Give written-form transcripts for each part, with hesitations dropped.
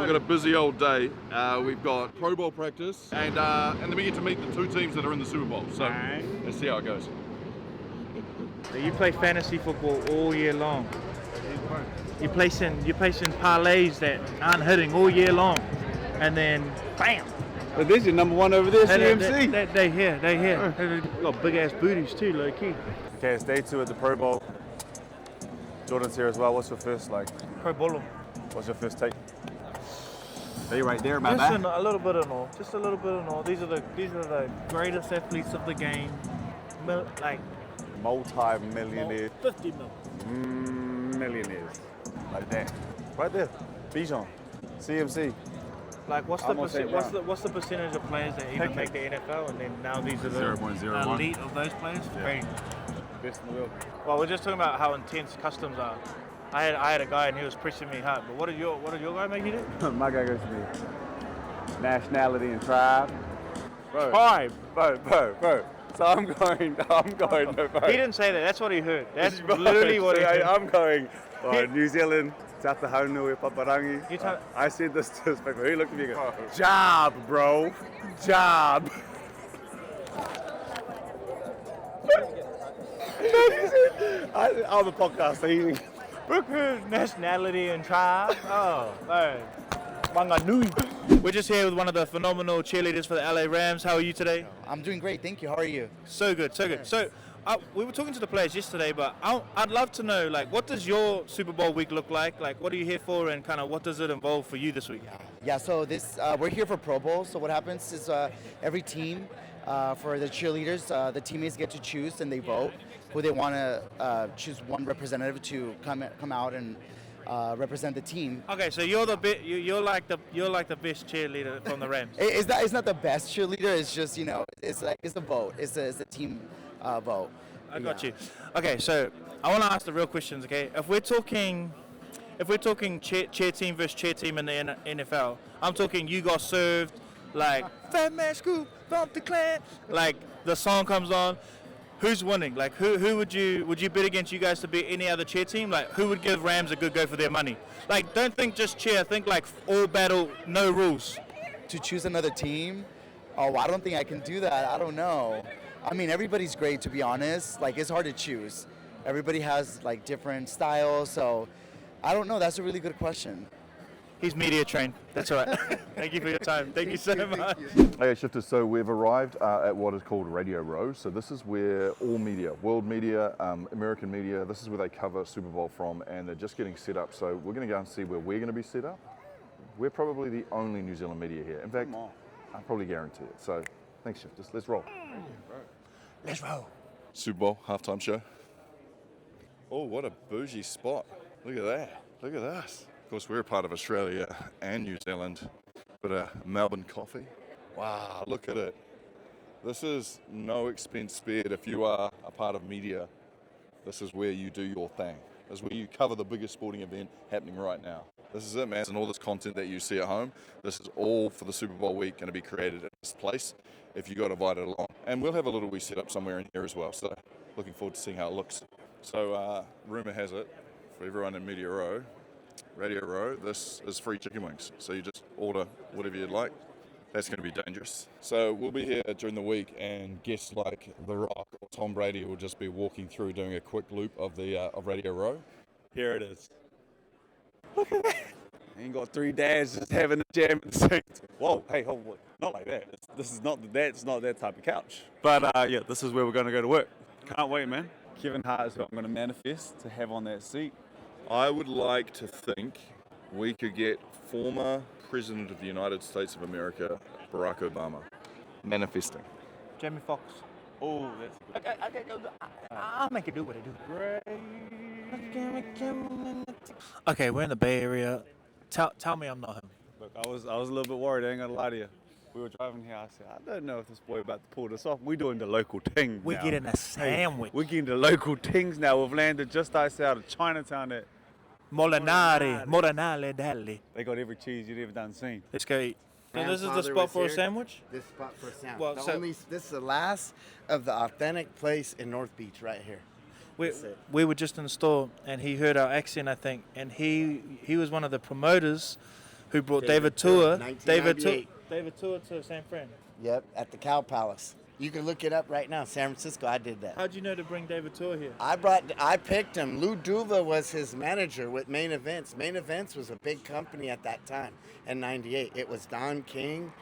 We've got a busy old day. We've got Pro Bowl practice, and then we get to meet the two teams that are in the Super Bowl. So let's see how it goes. So you play fantasy football all year long. You're placing parlays that aren't hitting all year long, and then bam. But this is number one over there, CMC. They here. Got big ass booties too, low key. Okay, it's day 2 at the Pro Bowl. Jordan's here as well. What's your first Pro Bowl. What's your first take? They right there, my man. A little bit of all. Just a little bit of all. These are the greatest athletes of the game. Multi-millionaires. 50 mil. Millionaires. Like that. Right there. Bijan. CMC. Like what's the percentage of players that even make the NFL, and then now these are the 0.01 elite of those players? Yeah. Great. Best in the world. Well, we're just talking about how intense customs are. I had a guy and he was pressing me hard. But what did your guy make you do? My guy goes to me. Nationality and tribe. Tribe. Bro. So I'm going. Bro. He didn't say that. That's what he heard. That's literally what he heard. I'm going. New Zealand. Tata Haunui Paparangi. I said this to his people. He looked at me and goes, job, bro. Job. I'm a podcaster. Nationality and tribe. Oh, man. Manganui. We're just here with one of the phenomenal cheerleaders for the LA Rams. How are you today? I'm doing great, thank you. How are you? So good. So we were talking to the players yesterday, but I'd love to know, what does your Super Bowl week look like? What are you here for, and kind of what does it involve for you this week? Yeah. So we're here for Pro Bowl. So what happens is every team, for the cheerleaders, the teammates get to choose and they vote who they want to choose one representative to come out and represent the team. Okay, so you're you're like the best cheerleader from the Rams. It's not the best cheerleader. It's just it's a vote. It's a team vote. I got you. Okay, so I want to ask the real questions. Okay, if we're talking chair team versus chair team in the NFL, I'm talking you got served Fat Man Scoop, Bump the Clan. The song comes on. Who's winning? Who would you bet against you guys to beat any other cheer team? Who would give Rams a good go for their money? Don't think just cheer. Think all battle, no rules. To choose another team? Oh, I don't think I can do that. I don't know. I mean, everybody's great, to be honest. It's hard to choose. Everybody has different styles, so I don't know. That's a really good question. He's media trained. That's all right. Thank you for your time. Thank you so much. Okay, shifters, so we've arrived at what is called Radio Row. So this is where all media, world media, American media, this is where they cover Super Bowl from, and they're just getting set up. So we're going to go and see where we're going to be set up. We're probably the only New Zealand media here. In fact, I probably guarantee it. So thanks, shifters. Let's roll. Let's roll. Super Bowl halftime show. Oh, what a bougie spot. Look at that. Look at us. Of course, we're a part of Australia and New Zealand, but a Melbourne coffee. Wow, look at it. This is no expense spared if you are a part of media. This is where you do your thing. This is where you cover the biggest sporting event happening right now. This is it, man. And all this content that you see at home, this is all for the Super Bowl week going to be created at this place if you got invited along. And we'll have a little wee set up somewhere in here as well. So looking forward to seeing how it looks. So rumor has it, for everyone in Radio Row, this is free chicken wings. So you just order whatever you'd like. That's going to be dangerous. So we'll be here during the week, and guests like The Rock or Tom Brady will just be walking through doing a quick loop of Radio Row. Here it is. Look at that. Ain't got 3 dads just having a jam in the seat. Whoa, hey, hold, not like that. That's not that type of couch. But yeah, this is where we're going to go to work. Can't wait, man. Kevin Hart is what I'm going to manifest to have on that seat. I would like to think we could get former President of the United States of America, Barack Obama, manifesting. Jamie Foxx. Oh, that's good. I'll make it do what I do. Okay, we're in the Bay Area. Tell me I'm not him. Look, I was a little bit worried. I ain't gonna lie to you. We were driving here. I said, I don't know if this boy about to pull this off. We're doing the local ting. We're getting a sandwich. We're getting the local tings now. We've landed just outside of Chinatown at Molinari Deli. They got every cheese you've ever done seen. Let's go eat. So this is the spot for a sandwich? This spot for a sandwich. Well, This is the last of the authentic place in North Beach right here. We were just in the store, and he heard our accent, I think, and he was one of the promoters who brought David Tour. David 1998. Tour to San Fran. Yep, at the Cow Palace. You can look it up right now. San Francisco, I did that. How'd you know to bring David Tour here? I picked him. Lou Duva was his manager with Main Events. Main Events was a big company at that time in '98. It was Don King,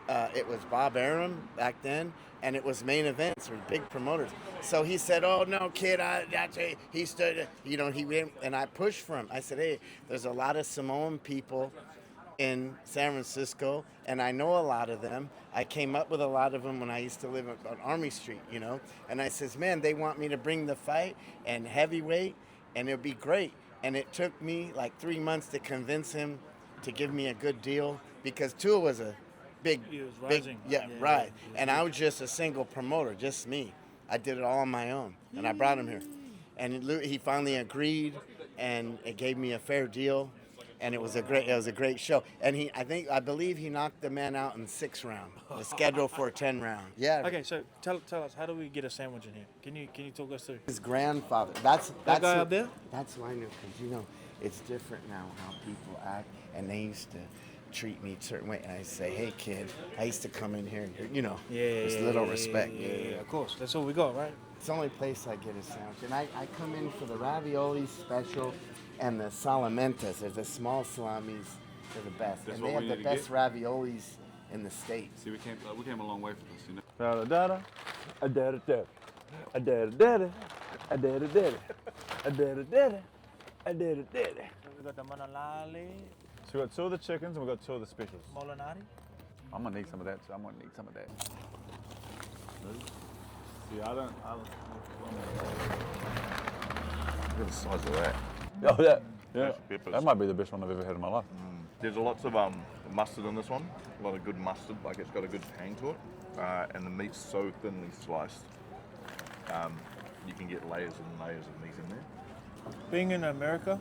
it was Bob Arum back then, and it was Main Events, were big promoters. So he said, "Oh no, kid, he stood, he went," and I pushed for him. I said, "Hey, there's a lot of Samoan people in San Francisco, and I know a lot of them. I came up with a lot of them when I used to live on Army Street, And I says, man, they want me to bring the fight and heavyweight, and it'll be great. And it took me like 3 months to convince him to give me a good deal because Tua was a big, He was rising. yeah, right. And I was just a single promoter, just me. I did it all on my own, and I brought him here. And he finally agreed, and it gave me a fair deal. And it was a great show. And I believe he knocked the man out in 6 rounds. The schedule for a 10 round. Yeah. Okay, so tell us, how do we get a sandwich in here? Can you talk us through? His grandfather. That's That guy up there? That's who I knew, because it's different now how people act, and they used to treat me a certain way, and I say, hey kid, I used to come in here, and there's little respect. Yeah, of course. That's all we got, right? It's the only place I get a sandwich, and I come in for the ravioli special and the salamentas. They're the small salamis. They're the best, That's and what they we have the need to best raviolis in the States. See, we came a long way for this, Da-da-da-da. A-da-da-da. A-da-da-da-da. A-da-da-da-da. A-da-da-da-da. A-da-da-da-da. We got the manalali, So we got 2 of the chickens and we got 2 of the specials. molinari. I'm gonna need some of that, so I'm gonna need some of that. See, I don't. Look at the size of that. Oh, yeah. Yeah. Peppers. That might be the best one I've ever had in my life. There's lots of mustard in this one. A lot of good mustard, like it's got a good tang to it. And the meat's so thinly sliced. You can get layers and layers of meat in there. Being in America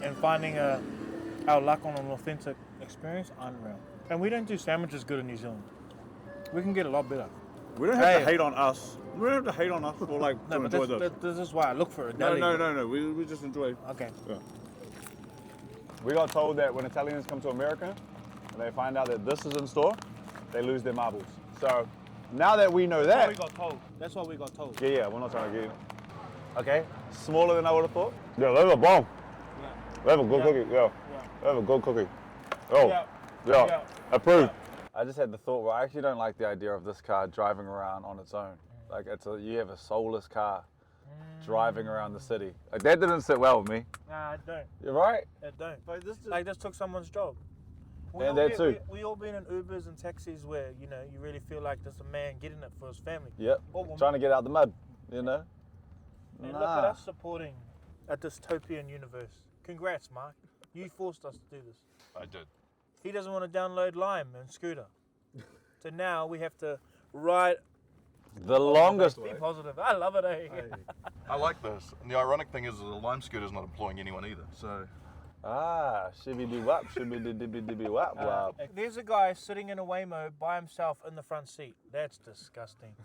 and finding our luck on an authentic experience, unreal. And we don't do sandwiches good in New Zealand. We can get a lot better. We don't have to hate on us. We don't have to hate on us for No, to but enjoy this. this is why I look for a No, deli. no. We just enjoy. Okay. Yeah. We got told that when Italians come to America and they find out that this is in store, they lose their marbles. So now that we know That's what we that, got told. That's what we got told. yeah, we're not trying to get it. Okay, smaller than I would have thought. Yeah, they were bomb. They have a good cookie. Yeah, they have a good cookie. Oh, yeah. Approved. I just had the thought, well, I actually don't like the idea of this car driving around on its own. Like you have a soulless car driving around the city. Like that didn't sit well with me. Nah, it don't. You're right. It don't. But this took someone's job. And that too. We all been in Ubers and taxis where, you really feel like there's a man getting it for his family. Yep. Or woman. Trying to get out the mud, And look at us supporting a dystopian universe. Congrats, Marc. You forced us to do this. I did. He doesn't want to download Lime and Scooter. So now we have to write. The longest Be positive. I love it, eh? I like this. And the ironic thing is the Lime Scooter's not employing anyone either. So shibby wap, shibby wap wap. There's a guy sitting in a Waymo by himself in the front seat. That's disgusting.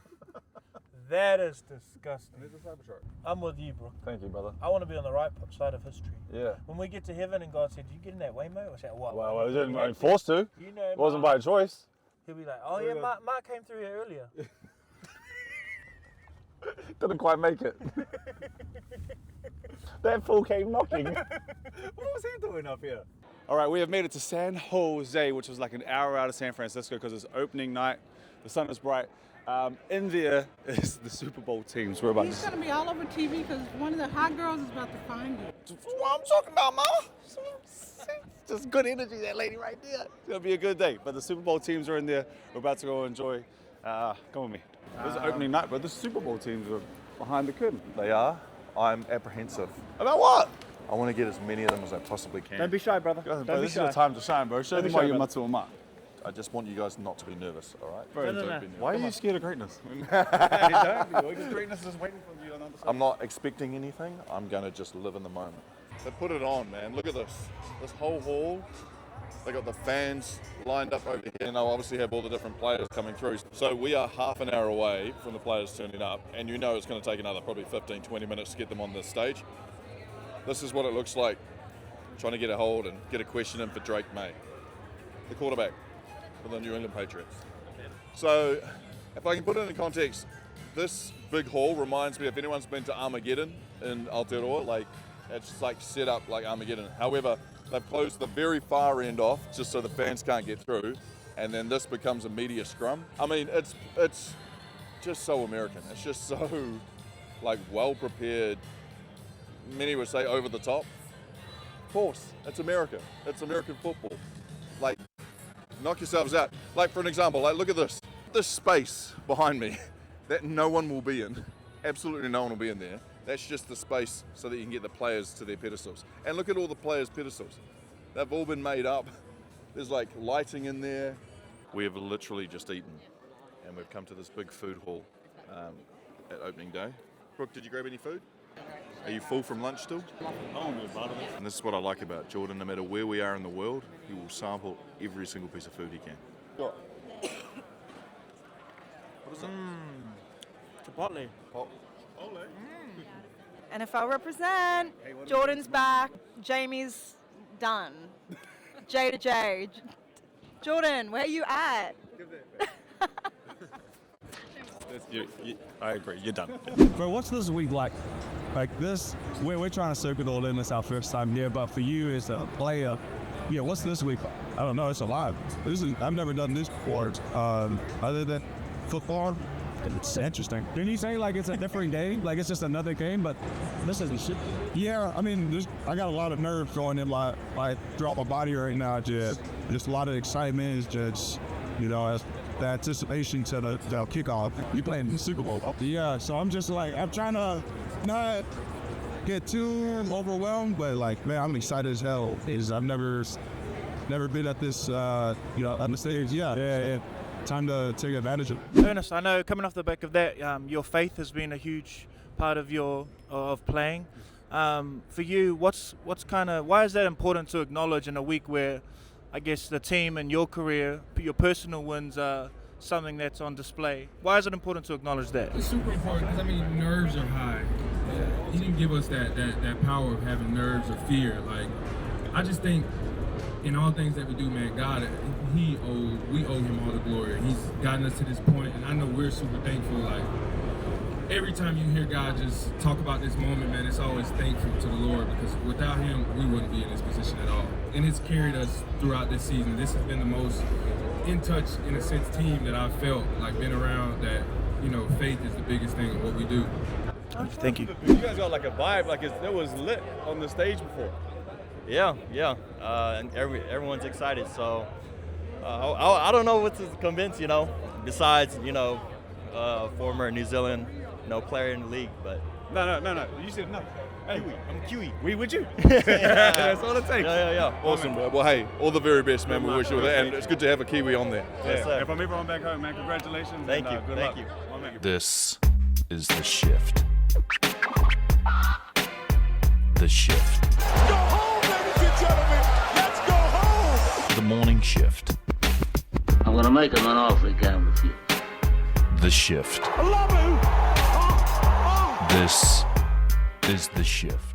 That is disgusting. I'm with you, bro. Thank you, brother. I want to be on the right side of history. Yeah. When we get to heaven and God said, "Did you get in that Waymo?" I said, "What?" Well, I was forced to. It wasn't by Marc, choice. He'll be like, "Oh yeah, Marc came through here earlier." Didn't quite make it. That fool came knocking. What was he doing up here? All right, we have made it to San Jose, which was like an hour out of San Francisco because it's opening night. The sun is bright. In there is the Super Bowl teams. We're about He's to. going to be all over TV because one of the hot girls is about to find you. That's what I'm talking about, Ma. Just good energy, that lady right there. It's gonna be a good day. But the Super Bowl teams are in there. We're about to go enjoy. Come with me. This is opening night, but the Super Bowl teams are behind the curtain. they are. I'm apprehensive. About what? I want to get as many of them as I possibly can. Don't be shy, brother. Bro, Don't be this shy. is the time to shine, bro. Show them why you're muscle and Marc. I just want you guys not to be nervous, all right? Bro, No. why are you scared of greatness? Don't be. Because greatness is waiting for you on the other side. I'm not expecting anything. I'm going to just live in the moment. They put it on, man. Look at this. This whole hall. They got the fans lined up over here. And they'll obviously have all the different players coming through. So we are half an hour away from the players turning up. And you know it's going to take another probably 15, 20 minutes to get them on this stage. This is what it looks like. Trying to get a hold and get a question in for Drake May. the quarterback for the New England Patriots. So, if I can put it in context, this big hall reminds me, if anyone's been to Armageddon in Aotearoa, like it's just like set up like Armageddon. However, they've closed the very far end off just so the fans can't get through, and then this becomes a media scrum. I mean, it's just so American. It's just so like well prepared. Many would say over the top. Of course, it's America. It's American football. Like, knock yourselves out. Like, for an example, like look at this. This space behind me that no one will be in. Absolutely no one will be in there. That's just the space so that you can get the players to their pedestals. And look at all the players' pedestals. They've all been made up. There's like lighting in there. We have literally just eaten, and we've come to this big food hall at opening day. Brooke, did you grab any food? Are you full from lunch still? And this is what I like about Jordan. No matter where we are in the world, he will sample every single piece of food he can. What is it? Chipotle. NFL represent. Jordan's back. Jamie's done. J to J. Jordan, where you at? I agree, you're done. Bro, what's this week like? Like this, we're trying to circle it all in. It's our first time here, but for you as a player, yeah, what's this week? I don't know. It's alive. I've never done this before. Other than football, it's interesting. Didn't you say like it's a different game? Like it's just another game, but this isn't shit. Yeah, I mean, I got a lot of nerves going in. Like throughout my body right now. Just a lot of excitement. It's just, you know, as the anticipation to the kickoff. You playing the Super Bowl? Yeah. So I'm just like, I'm trying to not get too overwhelmed, but like, man, I'm excited as hell. I've never been at this, you know, on the stage. Yeah. Time to take advantage of it. Ernest, I know coming off the back of that, your faith has been a huge part of of playing. For you, why is that important to acknowledge in a week where I guess the team and your career, your personal wins are something that's on display? Why is it important to acknowledge that? It's super important because, I mean, nerves are high. He didn't give us that power of having nerves or fear. Like, I just think in all things that we do, man, God, we owe him all the glory. He's gotten us to this point, and I know we're super thankful. Like, every time you hear God just talk about this moment, man, it's always thankful to the Lord, because without him, we wouldn't be in this position at all. And it's carried us throughout this season. This has been the most in touch, in a sense, team that I've felt, like, been around that, you know, faith is the biggest thing in what we do. Thank you. You guys got like a vibe, like it was lit on the stage before. Yeah, and everyone's excited. So I don't know what to convince, you know, besides, you know, former New Zealand, you know, player in the league. But No. You said no. Hey, Kiwi. I'm Kiwi. we with you. Yeah. That's all it takes. Yeah. Awesome. Well, hey, all the very best, man. We wish you all that, and it's good to have a Kiwi on there. Yes, sir. If I'm ever on back home, man, congratulations. Thank and, you. Good Thank luck. you. My man. This is The Shift. The Shift. Go home, ladies and gentlemen. Let's go home. The Morning Shift. I'm gonna make him an offer again with you. The Shift. I love it. This is The Shift.